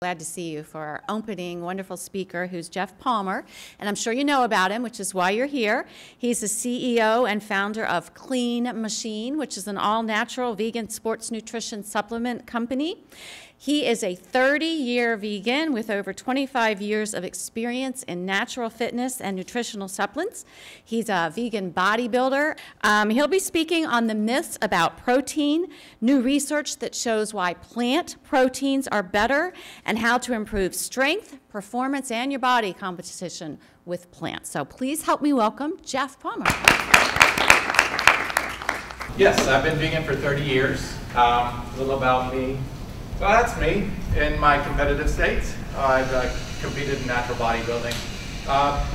Glad to see you for our opening wonderful speaker, who's Geoff Palmer, and I'm sure you know about him, which is why you're here. He's the CEO and founder of CleanMachine, which is an all-natural vegan sports nutrition supplement company. He is a 30-year vegan with over 25 years of experience in natural fitness and nutritional supplements. He's a vegan bodybuilder. He'll be speaking on the myths about protein, new research that shows why plant proteins are better, and how to improve strength, performance, and your body composition with plants. So please help me welcome Geoff Palmer. Yes, I've been vegan for 30 years. A little about me. Well, that's me in my competitive states. I've competed in natural bodybuilding,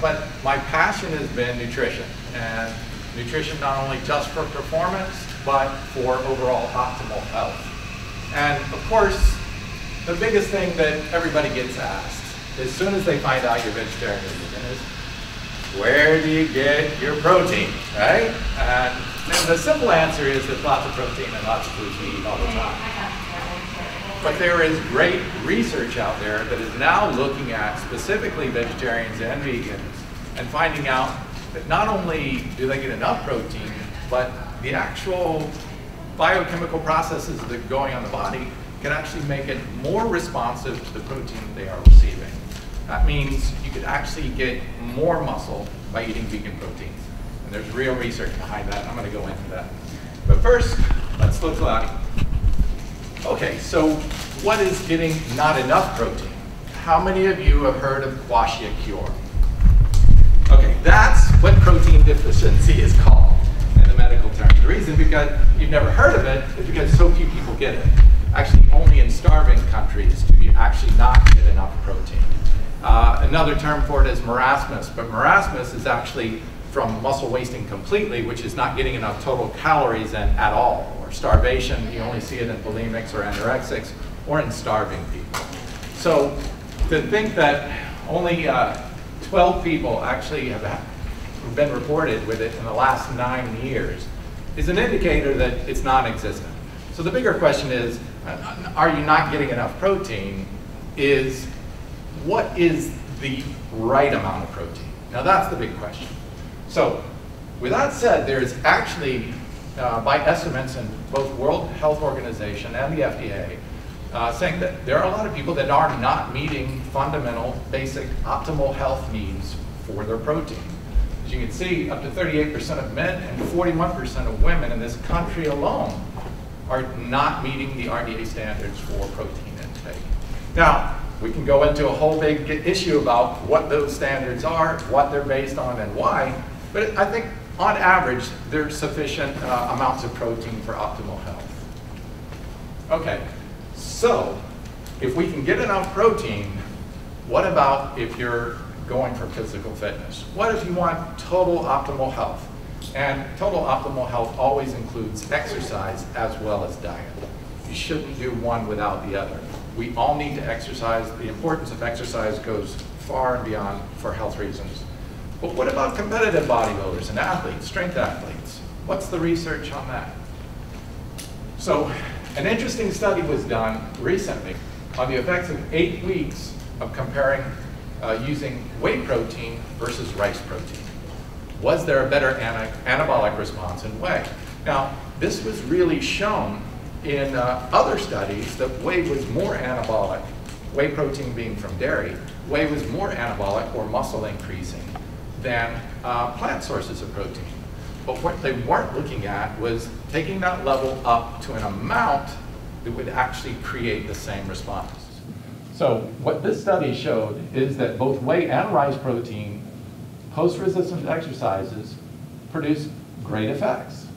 but my passion has been nutrition, and nutrition not only just for performance, but for overall optimal health. And of course, the biggest thing that everybody gets asked as soon as they find out you're vegetarian or vegan is, where do you get your protein, right? And the simple answer is there's lots of protein and lots of foods we eat all the time. But there is great research out there that is now looking at specifically vegetarians and vegans and finding out that not only do they get enough protein, but the actual biochemical processes that are going on the body can actually make it more responsive to the protein they are receiving. That means you could actually get more muscle by eating vegan proteins. And there's real research behind that. I'm going to go into that. But first, let's look at okay, so what is getting not enough protein? How many of you have heard of kwashiorkor? Okay, that's what protein deficiency is called in the medical term. The reason because you've never heard of it is because so few people get it. Actually, only in starving countries do you actually not get enough protein. Another term for it is marasmus, but marasmus is actually from muscle wasting completely, which is not getting enough total calories in at all. Or starvation, you only see it in bulimics or anorexics, or in starving people. So to think that only 12 people actually have been reported with it in the last 9 years is an indicator that it's non-existent. So the bigger question is, are you not getting enough protein? Is what is the right amount of protein? Now that's the big question. So with that said, there's actually, by estimates in both World Health Organization and the FDA, saying that there are a lot of people that are not meeting fundamental, basic, optimal health needs for their protein. As you can see, up to 38% of men and 41% of women in this country alone are not meeting the RDA standards for protein intake. Now, we can go into a whole big issue about what those standards are, what they're based on, and why. But I think, on average, there's sufficient amounts of protein for optimal health. Okay, so if we can get enough protein, what about if you're going for physical fitness? What if you want total optimal health? And total optimal health always includes exercise as well as diet. You shouldn't do one without the other. We all need to exercise. The importance of exercise goes far and beyond for health reasons. But what about competitive bodybuilders and athletes, strength athletes? What's the research on that? So an interesting study was done recently on the effects of 8 weeks of comparing using whey protein versus rice protein. Was there a better anabolic response in whey? Now, this was really shown in other studies that whey was more anabolic, whey protein being from dairy, whey was more anabolic or muscle increasing than plant sources of protein. But what they weren't looking at was taking that level up to an amount that would actually create the same response. So what this study showed is that both whey and rice protein post-resistance exercises produce great effects.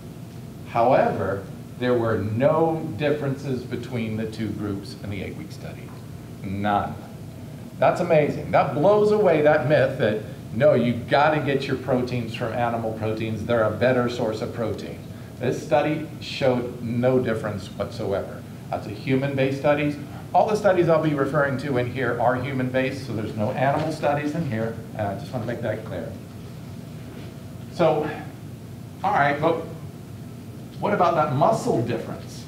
However, there were no differences between the two groups in the 8-week study. None. That's amazing. That blows away that myth that, no, you've got to get your proteins from animal proteins. They're a better source of protein. This study showed no difference whatsoever. That's a human-based studies. All the studies I'll be referring to in here are human-based, so there's no animal studies in here. And I just want to make that clear. So, all right, but what about that muscle difference?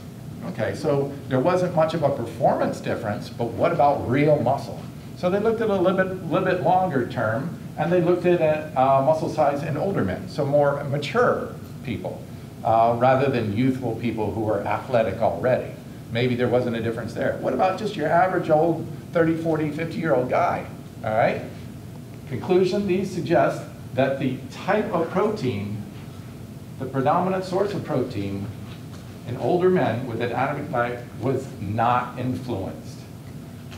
Okay, so there wasn't much of a performance difference, but what about real muscle? So they looked at a little bit longer term, and they looked at muscle size in older men, so more mature people, rather than youthful people who were athletic already. Maybe there wasn't a difference there. What about just your average old 30, 40, 50-year-old guy? All right? Conclusion, these suggest that the type of protein, the predominant source of protein in older men with an anemic diet was not influenced.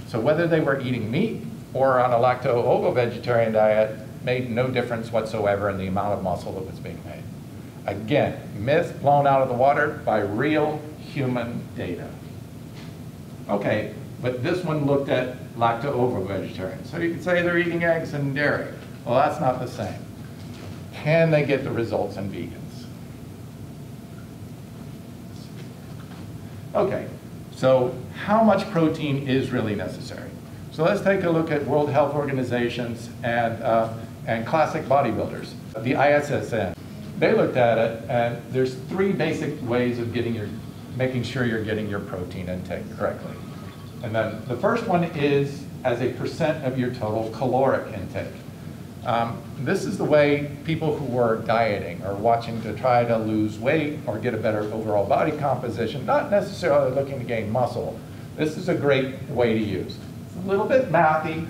So whether they were eating meat or on a lacto-ovo-vegetarian diet made no difference whatsoever in the amount of muscle that was being made. Again, myth blown out of the water by real human data. Okay, but this one looked at lacto-ovo-vegetarians. So you could say they're eating eggs and dairy. Well, that's not the same. Can they get the results in vegans? Okay, so how much protein is really necessary? So let's take a look at World Health Organizations and classic bodybuilders, the ISSN. They looked at it, and there's 3 basic ways of making sure you're getting your protein intake correctly. And then the first one is as a percent of your total caloric intake. This is the way people who are dieting or watching to try to lose weight or get a better overall body composition, not necessarily looking to gain muscle. This is a great way to use. It's a little bit mathy,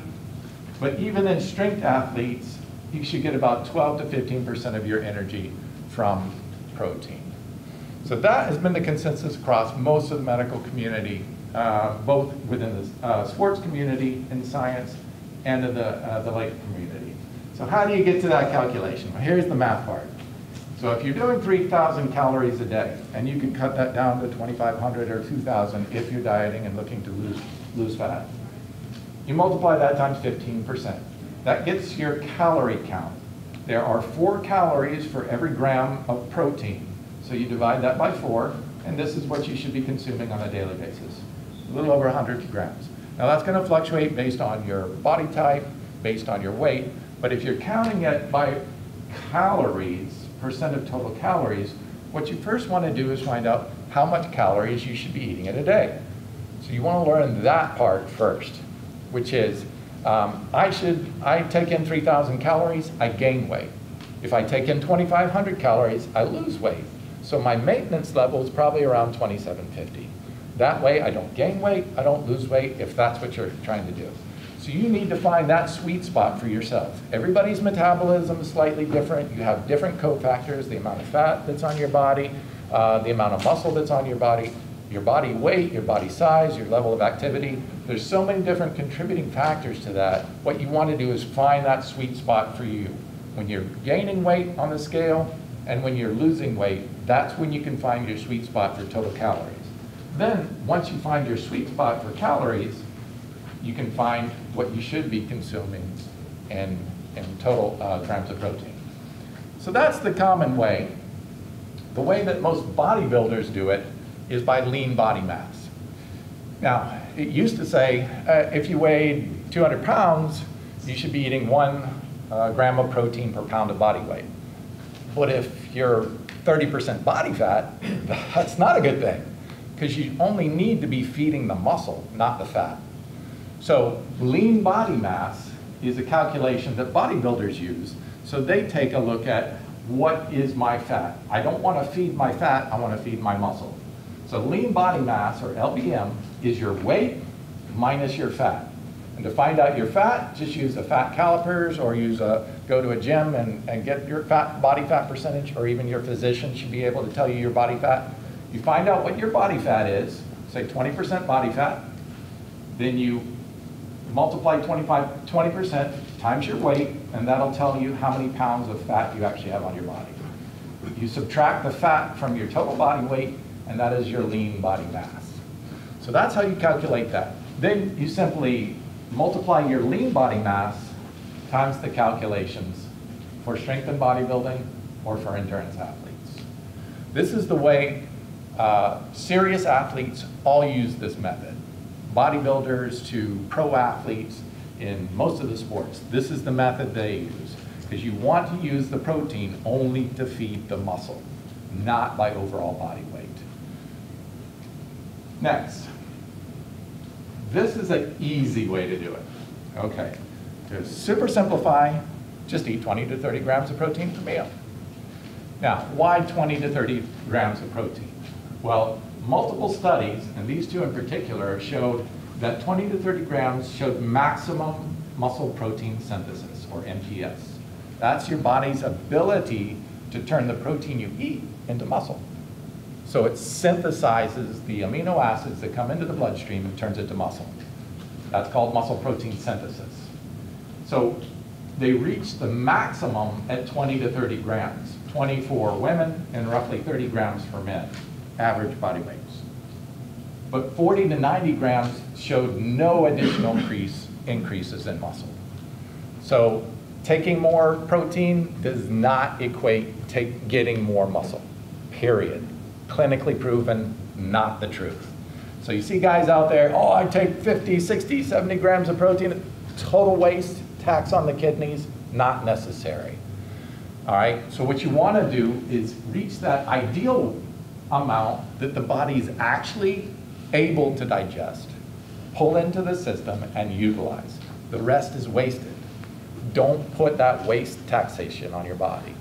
but even in strength athletes, you should get about 12 to 15% of your energy from protein. So that has been the consensus across most of the medical community, both within the sports community, in science, and in the lay community. So how do you get to that calculation? Well, here's the math part. So if you're doing 3,000 calories a day, and you can cut that down to 2,500 or 2,000 if you're dieting and looking to lose fat, you multiply that times 15%. That gets your calorie count. There are 4 calories for every gram of protein. So you divide that by 4, and this is what you should be consuming on a daily basis. A little over 100 grams. Now that's going to fluctuate based on your body type, based on your weight, but if you're counting it by calories, percent of total calories, what you first want to do is find out how much calories you should be eating in a day. So you want to learn that part first, which is I take in 3,000 calories, I gain weight. If I take in 2,500 calories, I lose weight. So my maintenance level is probably around 2,750. That way I don't gain weight, I don't lose weight, if that's what you're trying to do. So you need to find that sweet spot for yourself. Everybody's metabolism is slightly different. You have different cofactors, the amount of fat that's on your body, the amount of muscle that's on your body weight, your body size, your level of activity. There's so many different contributing factors to that. What you want to do is find that sweet spot for you. When you're gaining weight on the scale and when you're losing weight, that's when you can find your sweet spot for total calories. Then, once you find your sweet spot for calories, you can find what you should be consuming in total grams of protein. So that's the common way. The way that most bodybuilders do it is by lean body mass. Now, it used to say if you weighed 200 pounds, you should be eating 1 gram of protein per pound of body weight. But if you're 30% body fat, that's not a good thing, because you only need to be feeding the muscle, not the fat. So lean body mass is a calculation that bodybuilders use. So they take a look at what is my fat. I don't want to feed my fat, I want to feed my muscle. So lean body mass, or LBM, is your weight minus your fat. And to find out your fat, just use the fat calipers or go to a gym and get your body fat percentage, or even your physician should be able to tell you your body fat. You find out what your body fat is, say 20% body fat, then you multiply 20% times your weight, and that'll tell you how many pounds of fat you actually have on your body. You subtract the fat from your total body weight, and that is your lean body mass. So that's how you calculate that. Then you simply multiply your lean body mass times the calculations for strength and bodybuilding or for endurance athletes. This is the way serious athletes all use this method. Bodybuilders to pro athletes in most of the sports, this is the method they use, because you want to use the protein only to feed the muscle, not by overall body weight. Next, this is an easy way to do it. Okay, to super simplify, just eat 20 to 30 grams of protein per meal. Now, why 20 to 30 grams of protein? Well, multiple studies, and these two in particular, showed that 20 to 30 grams showed maximum muscle protein synthesis, or MPS. That's your body's ability to turn the protein you eat into muscle. So it synthesizes the amino acids that come into the bloodstream and turns it to muscle. That's called muscle protein synthesis. So they reached the maximum at 20 to 30 grams, 20 for women and roughly 30 grams for men, average body weights. But 40 to 90 grams showed no additional increases in muscle. So taking more protein does not equate to getting more muscle, period. Clinically proven, not the truth. So you see guys out there, oh, I take 50, 60, 70 grams of protein, total waste, tax on the kidneys, not necessary. All right, so what you want to do is reach that ideal amount that the body's actually able to digest, pull into the system, and utilize. The rest is wasted. Don't put that waste taxation on your body.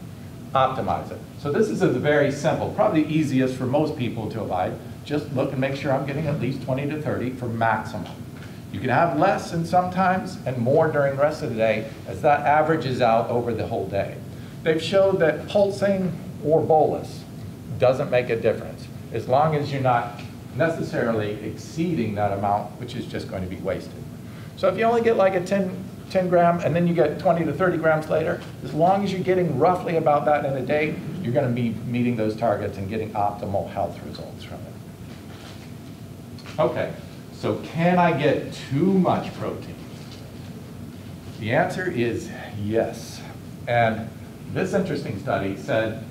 Optimize it. So this is a very simple, probably easiest for most people to abide. Just look and make sure I'm getting at least 20 to 30 for maximum. You can have less and sometimes and more during the rest of the day as that averages out over the whole day. They've showed that pulsing or bolus doesn't make a difference as long as you're not necessarily exceeding that amount, which is just going to be wasted. So if you only get like a 10 gram and then you get 20 to 30 grams later, as long as you're getting roughly about that in a day, you're going to be meeting those targets and getting optimal health results from it. Okay, so can I get too much protein? The answer is yes. And this interesting study said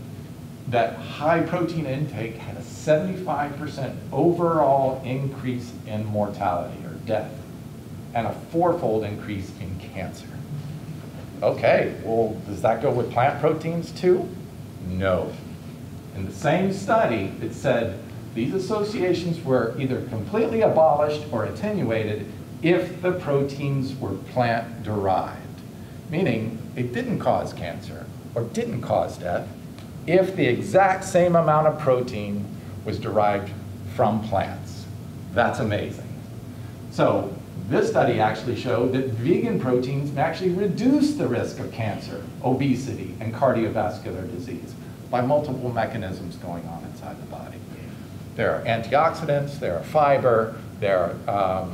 that high protein intake had a 75% overall increase in mortality or death and a 4-fold increase in cancer. Okay, well, does that go with plant proteins too? No. In the same study, it said these associations were either completely abolished or attenuated if the proteins were plant-derived, meaning it didn't cause cancer or didn't cause death if the exact same amount of protein was derived from plants. That's amazing. So this study actually showed that vegan proteins can actually reduce the risk of cancer, obesity, and cardiovascular disease by multiple mechanisms going on inside the body. There are antioxidants, there are fiber, there are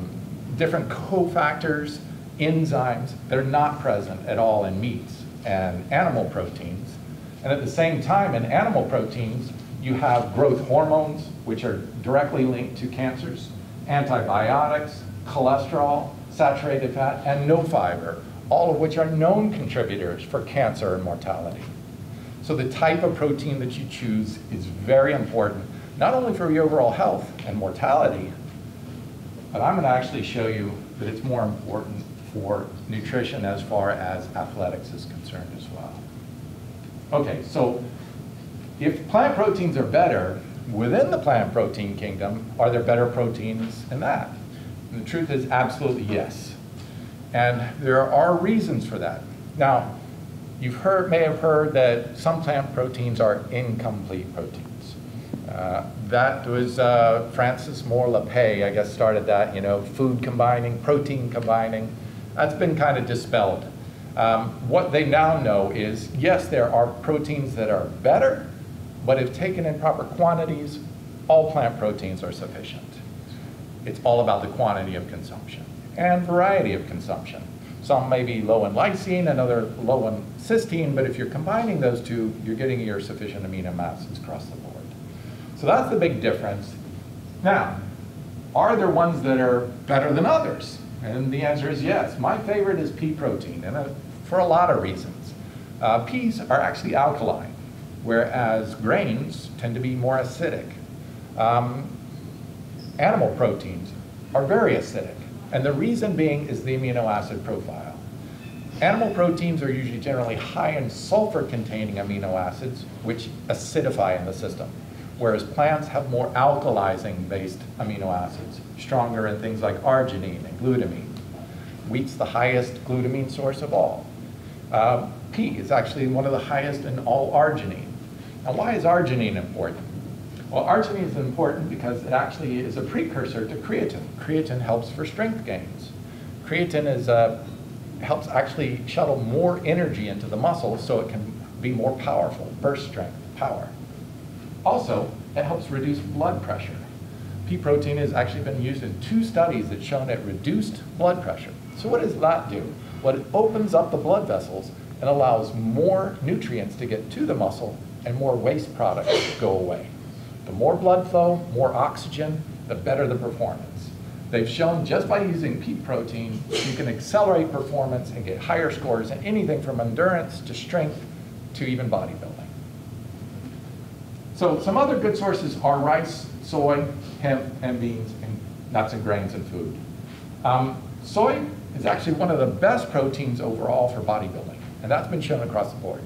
different cofactors, enzymes that are not present at all in meats and animal proteins. And at the same time, in animal proteins, you have growth hormones, which are directly linked to cancers, antibiotics, cholesterol, saturated fat, and no fiber, all of which are known contributors for cancer and mortality. So the type of protein that you choose is very important, not only for your overall health and mortality, but I'm going to actually show you that it's more important for nutrition as far as athletics is concerned as well. Okay, so if plant proteins are better, within the plant protein kingdom, are there better proteins in that? And the truth is absolutely yes. And there are reasons for that. Now, you may have heard that some plant proteins are incomplete proteins. That was Francis Moore Lapay, I guess, started that, food combining, protein combining. That's been kind of dispelled. What they now know is, yes, there are proteins that are better, but if taken in proper quantities, all plant proteins are sufficient. It's all about the quantity of consumption and variety of consumption. Some may be low in lysine, another low in cysteine, but if you're combining those two, you're getting your sufficient amino acids across the board. So that's the big difference. Now, are there ones that are better than others? And the answer is yes. My favorite is pea protein, and for a lot of reasons. Peas are actually alkaline, whereas grains tend to be more acidic. Animal proteins are very acidic, and the reason being is the amino acid profile. Animal proteins are usually generally high in sulfur-containing amino acids, which acidify in the system, whereas plants have more alkalizing-based amino acids, stronger in things like arginine and glutamine. Wheat's the highest glutamine source of all. Pea is actually one of the highest in all arginine. Now, why is arginine important? Well, arginine is important because it actually is a precursor to creatine. Creatine helps for strength gains. Creatine helps actually shuttle more energy into the muscle so it can be more powerful, burst strength, power. Also, it helps reduce blood pressure. Pea protein has actually been used in 2 studies that shown it reduced blood pressure. So what does that do? Well, it opens up the blood vessels and allows more nutrients to get to the muscle and more waste products go away. The more blood flow, more oxygen, the better the performance. They've shown just by using pea protein, you can accelerate performance and get higher scores in anything from endurance to strength to even bodybuilding. So some other good sources are rice, soy, hemp, and beans, and nuts and grains and food. Soy is actually one of the best proteins overall for bodybuilding, and that's been shown across the board.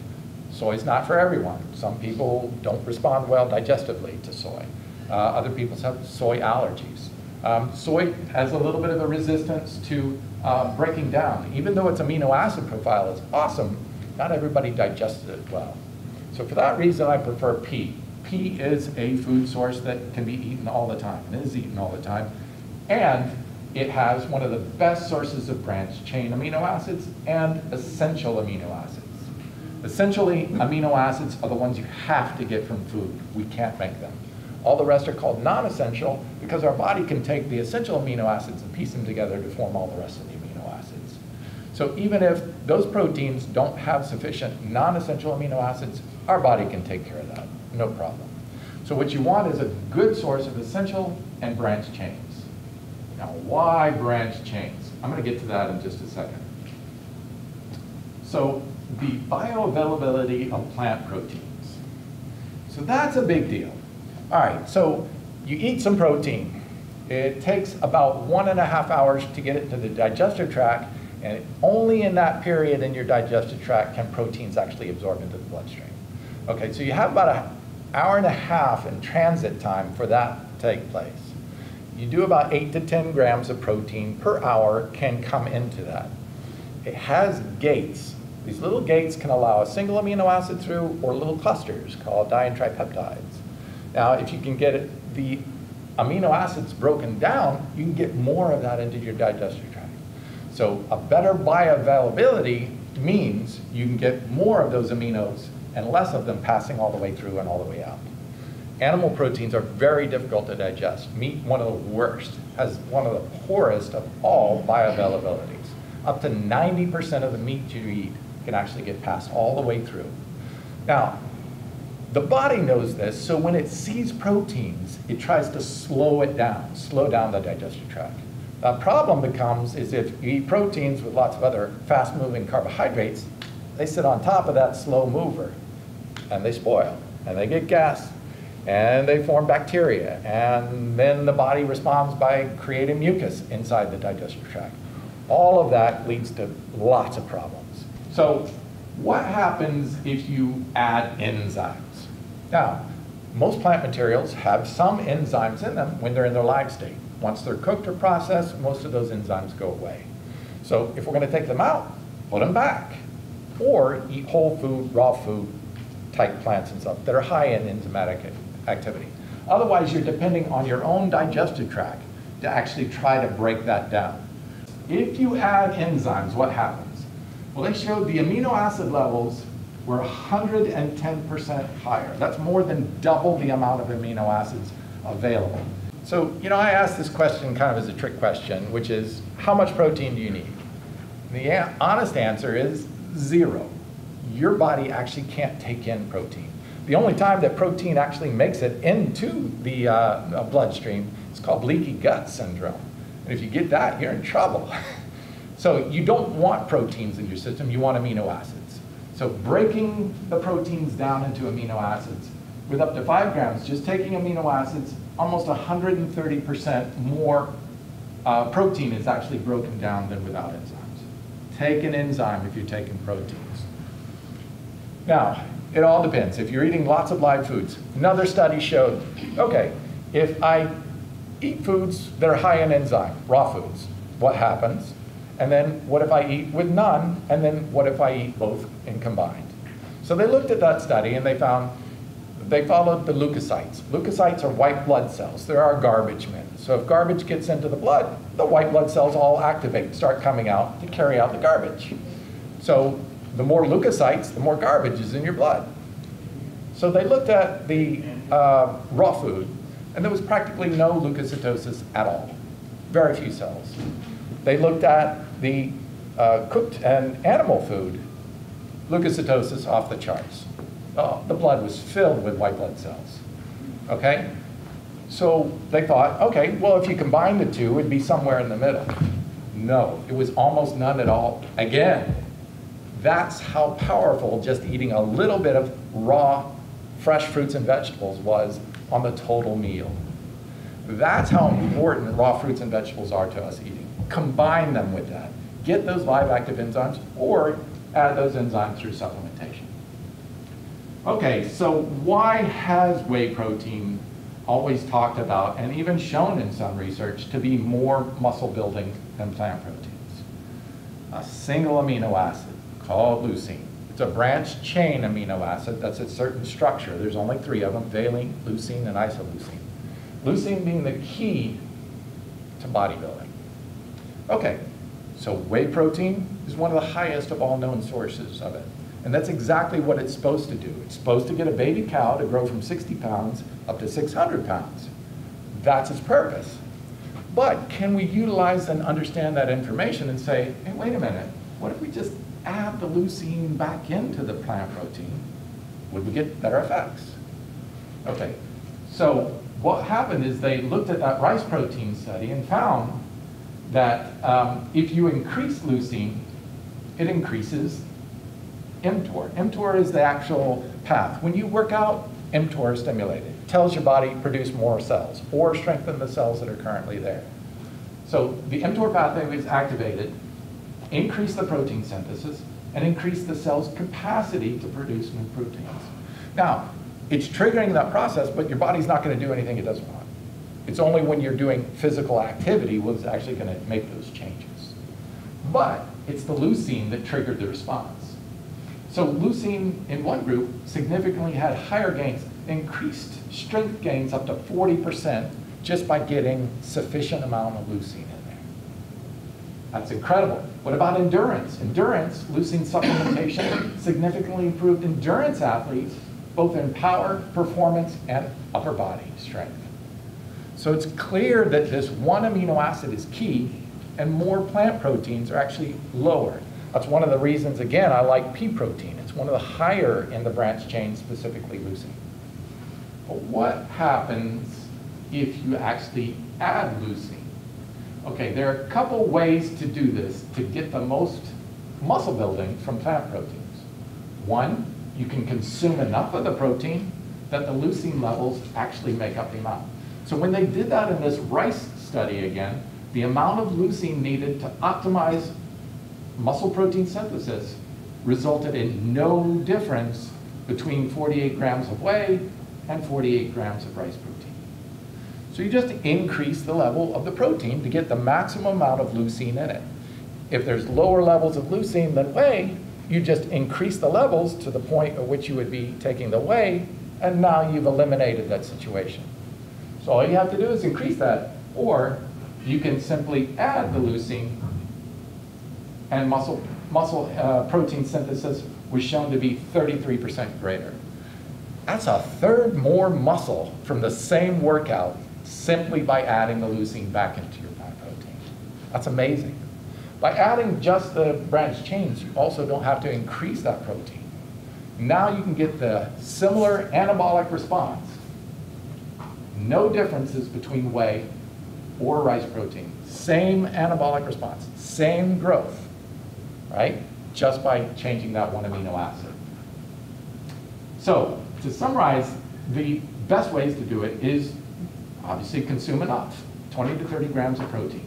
Soy is not for everyone. Some people don't respond well digestively to soy. Other people have soy allergies. Soy has a little bit of a resistance to breaking down. Even though its amino acid profile is awesome, not everybody digests it well. So for that reason, I prefer pea. Pea is a food source that can be eaten all the time, and is eaten all the time. And it has one of the best sources of branched chain amino acids and essential amino acids. Essential amino acids are the ones you have to get from food. We can't make them. All the rest are called non-essential because our body can take the essential amino acids and piece them together to form all the rest of the amino acids. So even if those proteins don't have sufficient non-essential amino acids, our body can take care of that, no problem. So what you want is a good source of essential and branched chains. Now, why branched chains? I'm going to get to that in just a second. So the bioavailability of plant proteins. So that's a big deal. All right, so you eat some protein. It takes about 1.5 hours to get it to the digestive tract, and only in that period in your digestive tract can proteins actually absorb into the bloodstream. Okay, so you have about 1.5 hours in transit time for that to take place. You do about 8 to 10 grams of protein per hour can come into that. It has gates. These little gates can allow a single amino acid through or little clusters called di and tripeptides. Now, if you can get the amino acids broken down, you can get more of that into your digestive tract. So a better bioavailability means you can get more of those aminos and less of them passing all the way through and all the way out. Animal proteins are very difficult to digest. Meat, one of the worst, has one of the poorest of all bioavailabilities. Up to 90% of the meat you eat can actually get passed all the way through. Now, the body knows this, so when it sees proteins, it tries to slow down the digestive tract. The problem becomes is if you eat proteins with lots of other fast-moving carbohydrates, they sit on top of that slow mover, and they spoil, and they get gas, and they form bacteria, and then the body responds by creating mucus inside the digestive tract. All of that leads to lots of problems. So what happens if you add enzymes? Now, most plant materials have some enzymes in them when they're in their live state. Once they're cooked or processed, most of those enzymes go away. So if we're going to take them out, put them back. Or eat whole food, raw food type plants and stuff that are high in enzymatic activity. Otherwise, you're depending on your own digestive tract to actually try to break that down. If you add enzymes, what happens? Well, they showed the amino acid levels were 110% higher. That's more than double the amount of amino acids available. So, you know, I asked this question kind of as a trick question, which is, how much protein do you need? The honest answer is 0. Your body actually can't take in protein. The only time that protein actually makes it into the bloodstream is called leaky gut syndrome. And if you get that, you're in trouble. So you don't want proteins in your system, you want amino acids. So breaking the proteins down into amino acids, with up to 5 grams, just taking amino acids, almost 130% more protein is actually broken down than without enzymes. Take an enzyme if you're taking proteins. Now, It all depends. If you're eating lots of live foods. Another study showed, okay, if I eat foods that are high in enzyme, raw foods, what happens? And then what if I eat with none? And then what if I eat both in combined? So they looked at that study and they found, they followed the leukocytes. Leukocytes are white blood cells. They're our garbage men. So if garbage gets into the blood, the white blood cells all activate, start coming out to carry out the garbage. So the more leukocytes, the more garbage is in your blood. So they looked at the raw food, and there was practically no leukocytosis at all. Very few cells. They looked at the cooked and animal food, leukocytosis off the charts. The blood was filled with white blood cells, okay? So they thought, okay, well, if you combine the two, it'd be somewhere in the middle. No, it was almost none at all. Again, that's how powerful just eating a little bit of raw, fresh fruits and vegetables was on the total meal. That's how important raw fruits and vegetables are to us eating. Combine them with that. Get those live active enzymes or add those enzymes through supplementation. Okay, so why has whey protein always talked about and even shown in some research to be more muscle building than plant proteins? A single amino acid called leucine. It's a branched chain amino acid that's a certain structure. There's only 3 of them, valine, leucine, and isoleucine. Leucine being the key to bodybuilding. Okay, so whey protein is one of the highest of all known sources of it. And that's exactly what it's supposed to do. It's supposed to get a baby cow to grow from 60 pounds up to 600 pounds. That's its purpose. But can we utilize and understand that information and say, hey, wait a minute, what if we just add the leucine back into the plant protein? Would we get better effects? Okay, so what happened is they looked at that rice protein study and found that if you increase leucine, it increases mTOR. mTOR is the actual path. When you work out, mTOR is stimulated. It tells your body to produce more cells or strengthen the cells that are currently there. So the mTOR pathway is activated, increase the protein synthesis, and increase the cell's capacity to produce new proteins. Now, it's triggering that process, but your body's not going to do anything it doesn't want. It's only when you're doing physical activity what's actually going to make those changes. But it's the leucine that triggered the response. So leucine in one group significantly had higher gains, increased strength gains up to 40% just by getting sufficient amount of leucine in there. That's incredible. What about endurance? Endurance, leucine supplementation significantly improved endurance athletes, both in power, performance, and upper body strength. So it's clear that this one amino acid is key, and more plant proteins are actually lower. That's one of the reasons, again, I like pea protein. It's one of the higher in the branch chain, specifically leucine. But what happens if you actually add leucine? Okay, there are a couple ways to do this to get the most muscle building from plant proteins. One, you can consume enough of the protein that the leucine levels actually make up the amount. So when they did that in this rice study again, the amount of leucine needed to optimize muscle protein synthesis resulted in no difference between 48 grams of whey and 48 grams of rice protein. So you just increase the level of the protein to get the maximum amount of leucine in it. If there's lower levels of leucine than whey, you just increase the levels to the point at which you would be taking the whey, and now you've eliminated that situation. So all you have to do is increase that, or you can simply add the leucine, and muscle protein synthesis was shown to be 33% greater. That's a third more muscle from the same workout simply by adding the leucine back into your plant protein. That's amazing. By adding just the branched chains, you also don't have to increase that protein. Now you can get the similar anabolic response. No differences between whey or rice protein. Same anabolic response, same growth. Right? Just by changing that one amino acid. So, to summarize, the best ways to do it is obviously consume enough, 20 to 30 grams of protein.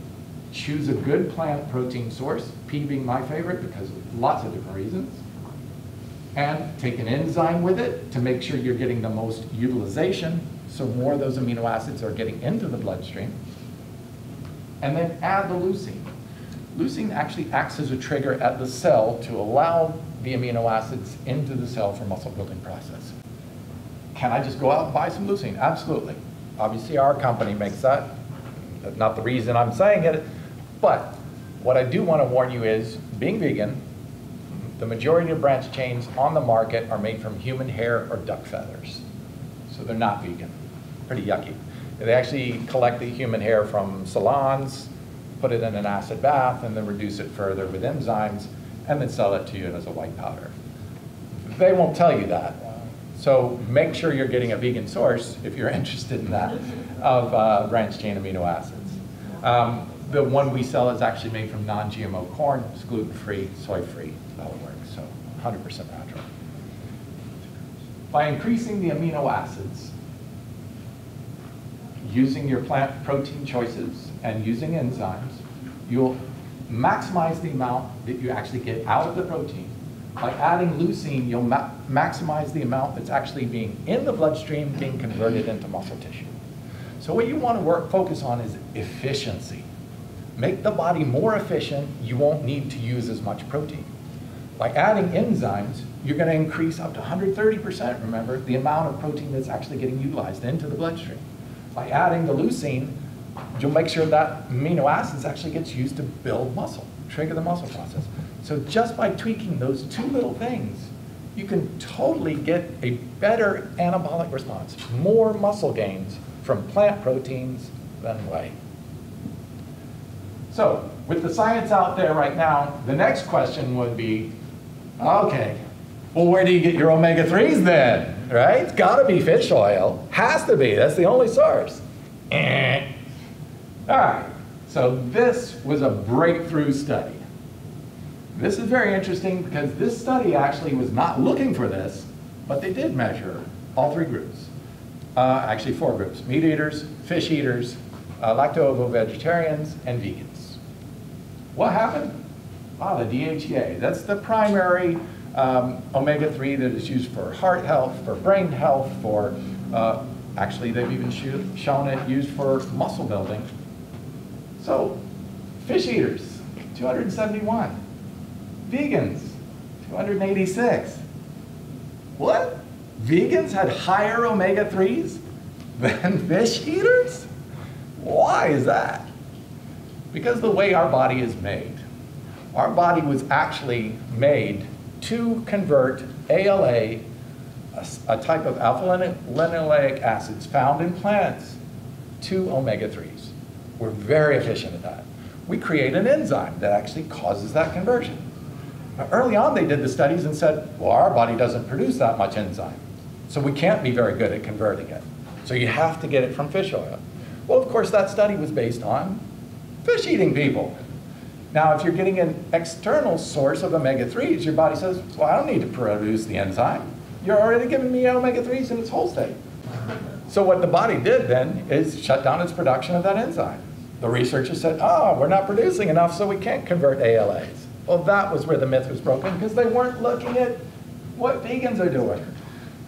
Choose a good plant protein source, pea being my favorite because of lots of different reasons. and take an enzyme with it to make sure you're getting the most utilization, so more of those amino acids are getting into the bloodstream. And then add the leucine. Leucine actually acts as a trigger at the cell to allow the amino acids into the cell for muscle building process. Can I just go out and buy some leucine? Absolutely. Obviously our company makes that. That's not the reason I'm saying it, but what I do want to warn you is, being vegan, the majority of branched chains on the market are made from human hair or duck feathers. So they're not vegan. Pretty yucky. They actually collect the human hair from salons, put it in an acid bath, and then reduce it further with enzymes, and then sell it to you as a white powder. They won't tell you that. So make sure you're getting a vegan source, if you're interested in that, of branched chain amino acids. The one we sell is actually made from non-GMO corn. It's gluten-free, soy-free, the whole works, so 100% natural. By increasing the amino acids, using your plant protein choices and using enzymes, you'll maximize the amount that you actually get out of the protein. By adding leucine, you'll maximize the amount that's actually being in the bloodstream, being converted into muscle tissue. So what you want to focus on is efficiency. Make the body more efficient, you won't need to use as much protein. By adding enzymes, you're going to increase up to 130%, remember, the amount of protein that's actually getting utilized into the bloodstream. By adding the leucine, you'll make sure that amino acids actually gets used to build muscle, trigger the muscle process. So just by tweaking those two little things, you can totally get a better anabolic response, more muscle gains from plant proteins than whey. So with the science out there right now, the next question would be, okay, well, where do you get your omega-3s then, right? It's gotta be fish oil, has to be, that's the only source. All right, so this was a breakthrough study. This is very interesting because this study actually was not looking for this, but they did measure all three groups. Actually 4 groups: meat eaters, fish eaters, lacto-ovo-vegetarians, and vegans. What happened? The DHEA. That's the primary omega-3 that is used for heart health, for brain health, for, actually they've even shown it used for muscle building. So, fish eaters, 271. Vegans, 286. What? Vegans had higher omega-3s than fish eaters? Why is that? Because the way our body is made. Our body was actually made to convert ALA, a type of alpha-linoleic acids found in plants, to omega-3s. We're very efficient at that. We create an enzyme that actually causes that conversion. Now, early on, they did the studies and said, well, our body doesn't produce that much enzyme, so we can't be very good at converting it. So you have to get it from fish oil. Well, of course, that study was based on fish-eating people. Now, if you're getting an external source of omega-3s, your body says, well, I don't need to produce the enzyme. You're already giving me omega-3s in its whole state. So what the body did then is shut down its production of that enzyme. The researchers said, oh, we're not producing enough, so we can't convert ALAs. Well, that was where the myth was broken, because they weren't looking at what vegans are doing.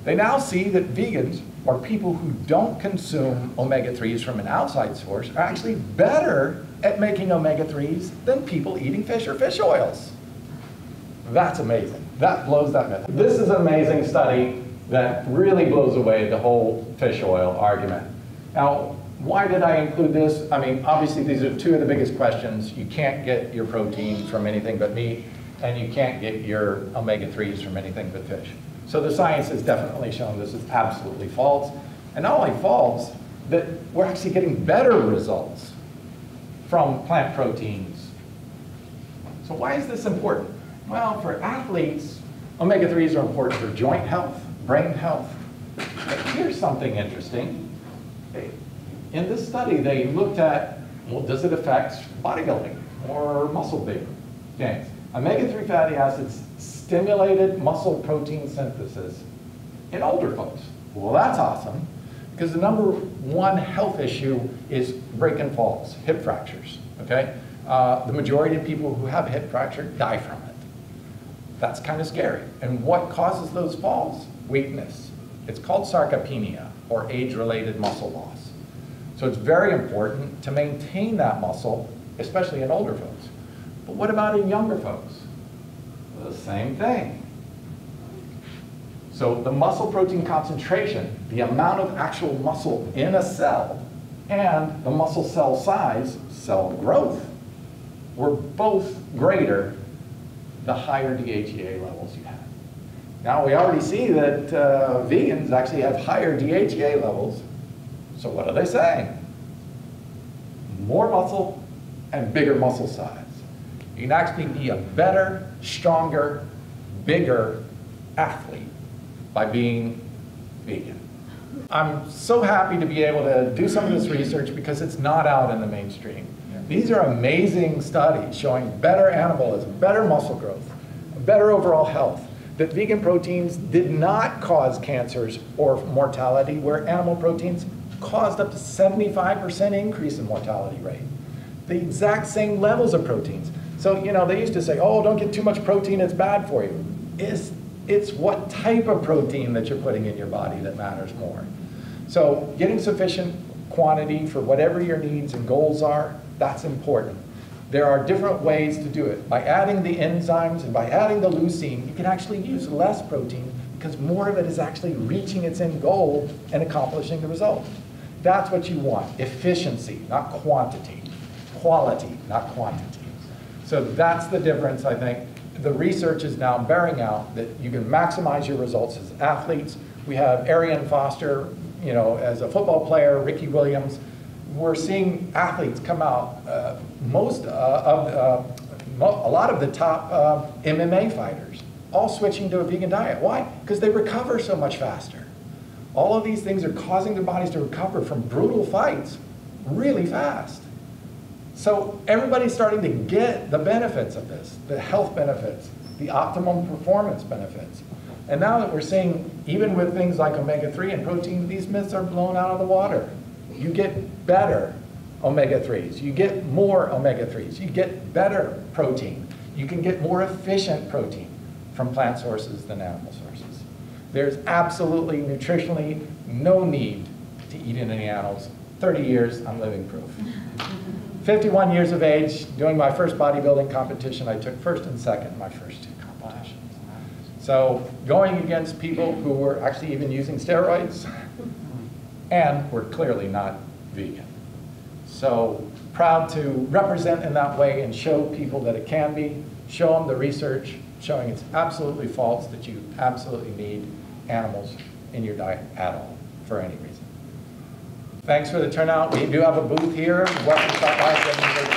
They now see that vegans, or people who don't consume omega-3s from an outside source, are actually better at making omega-3s than people eating fish or fish oils. That's amazing. That blows that myth. This is an amazing study that really blows away the whole fish oil argument. Now, why did I include this? I mean, obviously these are 2 of the biggest questions. You can't get your protein from anything but meat, and you can't get your omega-3s from anything but fish. So the science has definitely shown this is absolutely false. And not only false, that we're actually getting better results from plant proteins. So why is this important? Well, for athletes, omega-3s are important for joint health, brain health. But here's something interesting. In this study, they looked at, well, does it affect bodybuilding or muscle gains? Omega-3 fatty acids stimulated muscle protein synthesis in older folks. Well, that's awesome, because the #1 health issue is break and falls, hip fractures, okay? The majority of people who have a hip fracture die from it. That's kind of scary. And what causes those falls? Weakness. It's called sarcopenia, or age-related muscle loss. So it's very important to maintain that muscle, especially in older folks. But what about in younger folks? The same thing. So the muscle protein concentration, the amount of actual muscle in a cell, and the muscle cell size, cell growth, were both greater the higher DHEA levels you had. Now we already see that vegans actually have higher DHEA levels. So what are they saying? More muscle and bigger muscle size. You can actually be a better, stronger, bigger athlete by being vegan. I'm so happy to be able to do some of this research because it's not out in the mainstream. These are amazing studies showing better anabolism, better muscle growth, better overall health, that vegan proteins did not cause cancers or mortality, where animal proteins caused up to 75% increase in mortality rate. The exact same levels of proteins. So, you know, they used to say, oh, don't get too much protein, it's bad for you. It's what type of protein that you're putting in your body that matters more. So getting sufficient quantity for whatever your needs and goals are, that's important. There are different ways to do it. By adding the enzymes and by adding the leucine, you can actually use less protein because more of it is actually reaching its end goal and accomplishing the result. That's what you want. Efficiency, not quantity. Quality, not quantity. So that's the difference, I think. The research is now bearing out that you can maximize your results as athletes. We have Arian Foster, you know, as a football player, Ricky Williams. We're seeing athletes come out, a lot of the top MMA fighters, all switching to a vegan diet. Why? Because they recover so much faster. All of these things are causing their bodies to recover from brutal fights really fast. So everybody's starting to get the benefits of this, the health benefits, the optimum performance benefits. And now that we're seeing, even with things like omega-3 and protein, these myths are blown out of the water. You get better omega-3s, you get more omega-3s, you get better protein. You can get more efficient protein from plant sources than animal sources. There's absolutely nutritionally no need to eat any animals. 30 years, I'm living proof. 51 years of age, doing my first bodybuilding competition, I took first and second in my first two competitions. So going against people who were actually even using steroids and were clearly not vegan. So proud to represent in that way and show people that it can be, show them the research showing it's absolutely false that you absolutely need animals in your diet at all for any reason. Thanks for the turnout. We do have a booth here. Welcome to stop by.